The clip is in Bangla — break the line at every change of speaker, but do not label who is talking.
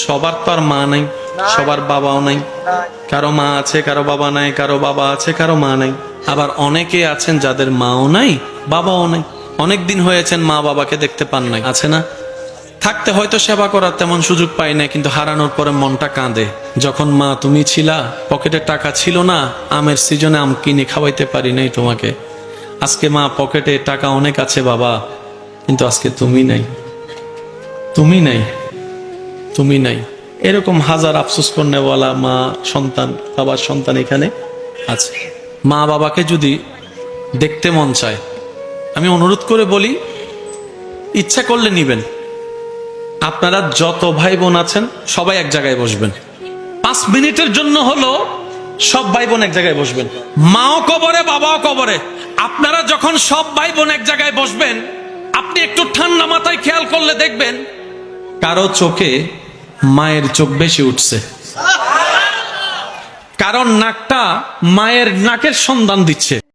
সবার তো আর মা নাই, সবার বাবাও নাই। কারো মা আছে, কারো বাবা নাই, কারো বাবা আছে, কারো মা নাই। আবার অনেকে আছেন যাদের মাও নাই, বাবাও নাই। অনেক দিন হয়েছেন মা বাবাকে দেখতে পান নাই, আছে না? থাকতে হয়তো সেবা করার তেমন সুযোগ পাই না, কিন্তু হারানোর পরে মনটা কাঁদে। যখন মা তুমি ছিলা, পকেটে টাকা ছিল না, আমের সিজনে আম কিনে খাওয়াইতে পারি নাই তোমাকে। আজকে মা পকেটে টাকা অনেক আছে বাবা, কিন্তু আজকে তুমি নাই, তুমি নাই, তুমি নাই। এরকম হাজার আফসোস করনেওয়ালা মা সন্তান, বাবার সন্তান এখানে আছে। মা বাবাকে যদি দেখতে মন চায়, আমি অনুরোধ করে বলি, ইচ্ছা করলে নিবেন। আপনারা যত ভাই বোন আছেন সবাই এক জায়গায় বসবেন, 5 মিনিটের জন্য হলো সব ভাই বোন এক জায়গায় বসবেন। মাও কবরে, বাবাও কবরে। আপনারা যখন সব ভাই বোন এক জায়গায় বসবেন, আপনি একটু ঠান্ডা মাথায় খেয়াল করলে দেখবেন কারো চোখে মায়ের চোখ বেশি উঠছে, কারণ নাকটা মায়ের নাকের সন্ধান দিচ্ছে।